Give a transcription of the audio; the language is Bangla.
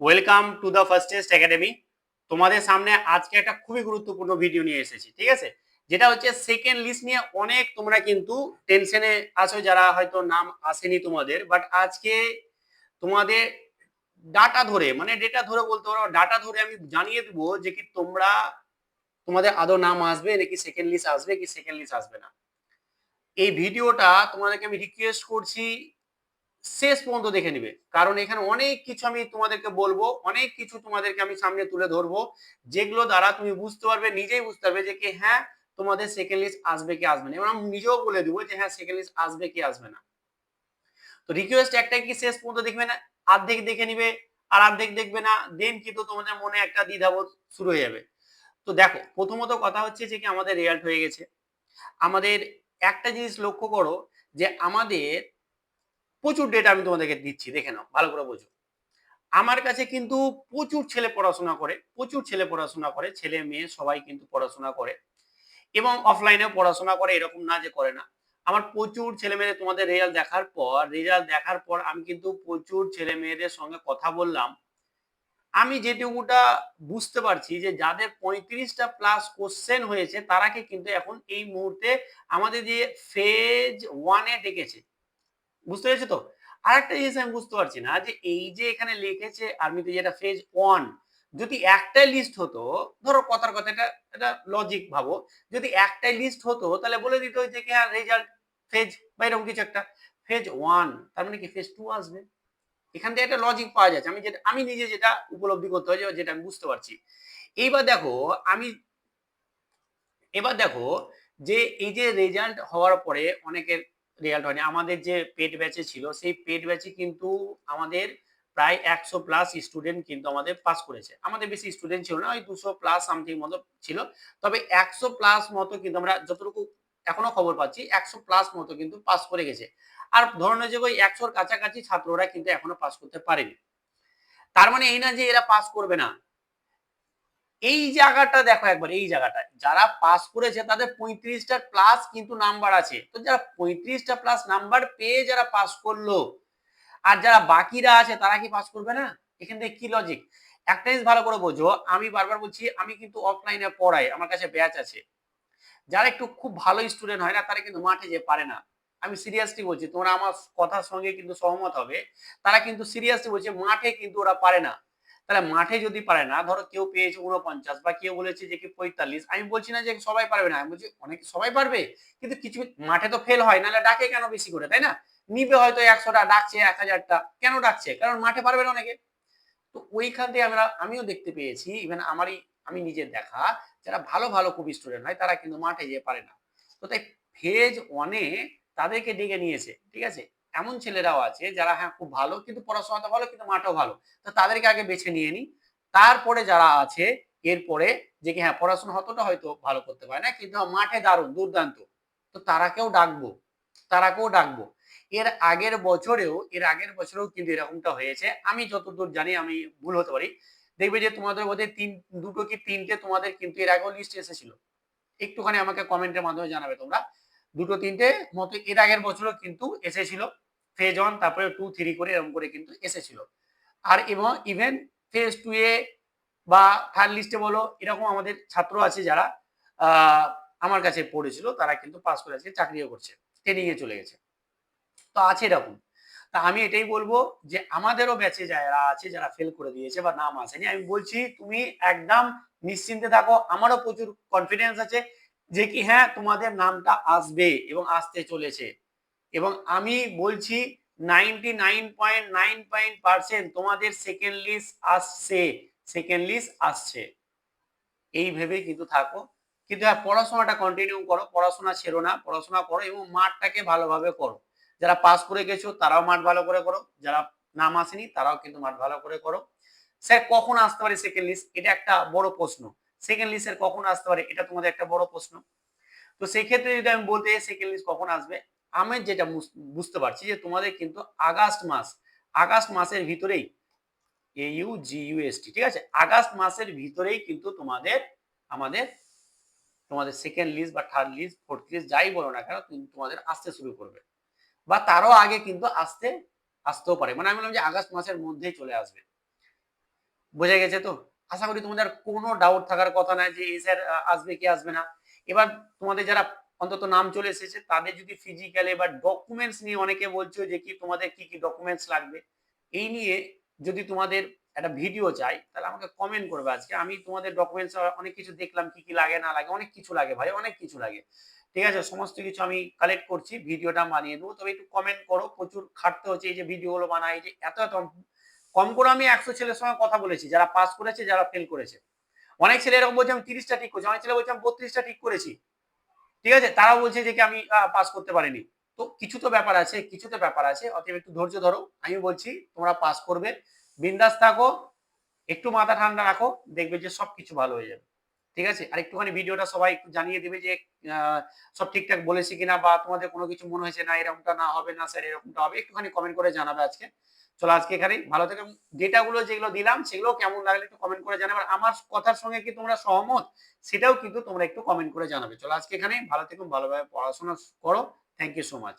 Welcome to the first test academy. তোমাদের সামনে আজকে একটা খুবই গুরুত্বপূর্ণ ভিডিও নিয়ে এসেছি, ঠিক আছে? যেটা হচ্ছে সেকেন্ড লিস্ট নিয়ে অনেক তোমরা কিন্তু টেনশনে আছো, যারা হয়তো নাম আসেনি তোমাদের, বাট আজকে তোমাদের ডাটা ধরে, মানে ডেটা ধরে বলতে পারো, ডাটা ধরে আমি জানিয়ে দেবো যে কি তোমরা তোমাদের আদৌ নাম আসবে নাকি সেকেন্ড লিস্ট আসবে কি সেকেন্ড লিস্ট আসবে না। এই ভিডিওটা তোমাদেরকে আমি রিকোয়েস্ট করছি শেষ পর্যন্ত দেখে নিবে, কারণ এখানে অনেক কিছু আমি তোমাদেরকে বলবো, অনেক কিছু তোমাদেরকে আমি সামনে তুলে ধরবো, যেগুলো দ্বারা তুমি বুঝতে পারবে, নিজেই বুঝতে পারবে যে কি হ্যাঁ তোমাদের সেকেন্ড লিস্ট আসবে কি আসবে না, এবং আমি নিজেও বলে দেবো যে হ্যাঁ সেকেন্ড লিস্ট আসবে কি আসবে না। তো রিকোয়েস্ট একটাই কি শেষ পর্যন্ত দেখবে না, অর্ধেক দেখে নিবে আর অর্ধেক দেখবে না, দেন কিন্তু তোমাদের মনে একটা দ্বিধাবোধ শুরু হয়ে যাবে। তো দেখো, প্রথমত কথা হচ্ছে যে কি আমাদের রেজাল্ট হয়ে গেছে। আমাদের একটা জিনিস লক্ষ্য করো যে আমাদের প্রচুর ডেটা আমি তোমাদেরকে দিচ্ছি, দেখে নাও ভালো করে বোঝো। আমার কাছে কিন্তু প্রচুর ছেলে পড়াশোনা করে, প্রচুর ছেলে পড়াশোনা করে, ছেলে মেয়ে সবাই কিন্তু পড়াশোনা করে এবং অফলাইনেও পড়াশোনা করে, এরকম না যে করে না। আমার প্রচুর ছেলে মেয়েদের তোমাদের রেজাল্ট দেখার পর আমি কিন্তু প্রচুর ছেলে মেয়েদের সঙ্গে কথা বললাম। আমি যেটুকুটা বুঝতে পারছি যে যাদের 35টা প্লাস কোশ্চেন হয়েছে তারাকে কিন্তু এখন এই মুহূর্তে আমাদের যে ফেজ 1 এ ডেকেছে। বুঝতে পেরেছো তো? আরেকটা জিনিস আমি বুঝতে পারছি না যে এই যে এখানে লিখেছে আর্মিতে যেটা ফেজ 1, যদি একটাই লিস্ট হতো, ধরো কথার কথা, এটা লজিক ভাবো, যদি একটাই লিস্ট হতো তাহলে বলে দিত যে কি হ্যাঁ রেজাল্ট ফেজ বা এরকম কিছু একটা ফেজ 1, তার মানে কি ফেজ 2 আসবে। এখান থেকে একটা লজিক পাওয়া যাচ্ছে, আমি নিজে যেটা উপলব্ধি করতে হয়, যেটা আমি বুঝতে পারছি। এইবার দেখো, আমি এবার দেখো যে এই যে রেজাল্ট হওয়ার পরে অনেকের রেজাল্ট হয়নি। আমাদের যে পেড ব্যাচে ছিল সেই পেড ব্যাচে কিন্তু আমাদের প্রায় 100 প্লাস স্টুডেন্ট কিন্তু আমাদের পাস করেছে। আমাদের বেশি স্টুডেন্ট ছিল না, ওই 200 প্লাস সামথিং মতো ছিল। তবে 100 প্লাস মতো কিন্তু আমরা যতটুকু এখনো খবর পাচ্ছি 100 প্লাস মতো কিন্তু পাস করে গেছে। আর ধরনের যে ওই 100-র কাছাকাছি ছাত্ররা কিন্তু এখনো পাস করতে পারেনি। তার মানে এই না যে এরা পাস করবে না। এই জায়গাটা দেখো একবার, এই জায়গাটায় যারা পাস করেছে তাদের 35টা প্লাস কিন্তু নাম্বার আছে। তো যারা 35টা প্লাস নাম্বার পেয়ে যারা পাস করলো, আর যারা বাকিরা আছে তারা কি পাস করবে না? এখান থেকে কি লজিক? একটা জিনিস ভালো করে বোঝো, আমি বারবার বলছি আমি কিন্তু অফলাইনে পড়াই, আমার কাছে ব্যাচ আছে। যারা একটু খুব ভালো স্টুডেন্ট হয় না তারা কিন্তু মাঠে যেয়ে পারে না। আমি সিরিয়াসলি বলছি, তোমরা আমার কথার সঙ্গে কিন্তু সহমত হবে। তারা কিন্তু সিরিয়াসলি বলছে মাঠে কিন্তু ওরা পারে না। তাহলে মাঠে যদি পারে না, ধরো কেউ পেয়েছে 49 বা কেউ বলেছে যে কি 45, আমি বলছি না যে সবাই পারবে না, আমি বলছি অনেক সবাই পারবে, কিন্তু কিছু মাঠে তো ফেল হয়, নাহলে ডাকে কেন বেশি করে, তাই না? নিবে হয়তো 100টা, ডাকছে 1000টা, কেন ডাকছে? কারণ মাঠে পারবে না অনেকে। তো ওইখান থেকে আমিও দেখতে পেয়েছি, ইভেন আমি নিজের দেখা, যারা ভালো ভালো খুব স্টুডেন্ট হয় তারা কিন্তু মাঠে যেয়ে পারে না। তো তাই ফেজ 1 এ তাদেরকে ডেকে নিয়েছে, ঠিক আছে? এমন ছেলেরাও আছে যারা হ্যাঁ খুব ভালো, কিন্তু পড়াশোনাটা ভালো, কিন্তু মাঠেও ভালো। তো তাদেরকে আগে বেছে নিয়ে নি। তারপরে যারা আছে এরপরে, যে কি হ্যাঁ পড়াশোনা অতটা হয়তো ভালো করতে পারে না, কিন্তু মাঠে দারুণ দুর্দান্ত, তো তারাকেও ডাকবো, তারাকেও ডাকবো। এর আগের বছরেও কিন্তু এরকমটা হয়েছে, আমি যতদূর জানি, আমি ভুল হতে পারি। দেখবে যে তোমাদের মধ্যে দুটো কি তিনটে তোমাদের কিন্তু এর আগেও লিস্ট এসেছিল। একটুখানি আমাকে কমেন্টের মাধ্যমে জানাবে তোমরা। দুটো তিনটে মতো এর আগের বছরও কিন্তু এসেছিল, ফেজ 1 তারপরে 2 3 করে এরকম করে কিন্তু এসেছিল। আর এবং ইভেন ফেজ 2 এ বা থার্ড লিস্টে বলো, এরকম আমাদের ছাত্র আছে যারা আমার কাছে পড়েছিল, তারা কিন্তু পাস করে আছে, চাকরিও করছে, ট্রেনিং এ চলে গেছে। তো আছে এরকম। তা আমি এটাই বলবো যে আমাদেরও ব্যাচে যারা আছে, যারা ফেল করে দিয়েছে বা নাম আসেনি, আমি বলছি তুমি একদম নিশ্চিন্তে থাকো, আমারও প্রচুর কনফিডেন্স আছে যে কি হ্যাঁ তোমাদের নামটা আসবে এবং আসতে চলেছে। এবং আমি বলছি 99.9% তোমাদের সেকেন্ড লিস্ট আসছে, সেকেন্ড লিস্ট আসছে, এই ভেবে কিন্তু থাকো। কিন্তু হ্যাঁ পড়াশোনাটা কন্টিনিউ করো, পড়াশোনা ছেড়ো না, পড়াশোনা করো এবং মাঠটাকে ভালোভাবে করো। যারা পাস করে গেছো তারাও মাঠ ভালো করে করো, যারা নাম আসেনি তারাও কিন্তু মাঠ ভালো করে করো। স্যার কখন আসতে পারে সেকেন্ড লিস্ট, এটা একটা বড় প্রশ্ন। সেকেন্ড লিস্টের কখন আসতে পারে এটা তোমাদের একটা বড় প্রশ্ন। তো সেই ক্ষেত্রে যদি আমি বলতে সেকেন্ড লিস্ট কখন আসবে, আমি যেটা বুঝতে পারছি যে তোমাদের কিন্তু আগস্ট মাসের ভিতরেই, AUGUST, ঠিক আছে, আগস্ট মাসের ভিতরেই কিন্তু আমাদের তোমাদের সেকেন্ড লিস্ট বা থার্ড লিস্ট ফোর্থ লিস্ট যাই বলো না কেন কিন্তু তোমাদের আসতে শুরু করবে, বা তারও আগে কিন্তু আসতেও পারে। মানে আমি বললাম যে আগস্ট মাসের মধ্যেই চলে আসবে। বোঝা গেছে তো? আশা করি তোমাদের কোনো ডাউট থাকার কথা নাই যে এই স্যার আসবে কি আসবে না। এবার তোমাদের যারা অন্তত নাম চলে এসেছে তাদের যদি ফিজিক্যালি বা ডকুমেন্টস নিয়ে অনেকে বলছো যে কি তোমাদের কি কি ডকুমেন্টস লাগবে, এই নিয়ে যদি তোমাদের একটা ভিডিও চাই তাহলে আমাকে কমেন্ট করবে আজকে। আমি তোমাদের ডকুমেন্টস অনেক কিছু দেখলাম কি কি লাগে না লাগে, অনেক কিছু লাগে ভাই, অনেক কিছু লাগে। ঠিক আছে? সমস্ত কিছু আমি কালেক্ট করছি, ভিডিওটা বানিয়ে দেবো। তবে একটু কমেন্ট করো, প্রচুর খাটতে হচ্ছে এই যে ভিডিওগুলো বানাই, এই যে এত কম করে আমি 100 ছেলের সঙ্গে কথা বলেছি যারা পাস করেছে, যারা ফেল করেছে। অনেক ছেলে এরকম বলছে আমি 30টা ঠিক করেছি, অনেক ছেলে বলছে আমি 32টা ঠিক করেছি। ঠিক আছে? তারাও বলছে যে কি আমি পাস করতে পারিনি। তো কিছু তো ব্যাপার আছে, কিছু তো ব্যাপার আছে। অতএব একটু ধৈর্য ধরো। আমি বলছি তোমরা পাস করবে। বিন্দাস থাকো, একটু মাথা ঠান্ডা রাখো, দেখবে যে সবকিছু ভালো হয়ে যাবে। ঠিক আছে? আর একটুখানি ভিডিওটা সবাই একটু জানিয়ে দিবে যে আ সব ঠিকঠাক বলেছি কিনা, বা তোমাদের কোনো কিছু মনে হয়েছে না এরকমটা না হবে না স্যার এরকমটা হবে। একটুখানি কমেন্ট করে জানাবে আজকে। চলো আজকে এখানেই। ভালো থেকো। ডেটা গুলো যেগুলো দিলাম সেগুলো কেমন লাগলো একটু কমেন্ট করে জানাবে। আর আমার কথার সঙ্গে কি তোমরা সহমত? সেটাও কিন্তু তোমরা একটু কমেন্ট করে জানাবে। চলো আজকে এখানেই। ভালো থেকো, ভালোভাবে পড়াশোনা করো। Thank you so much.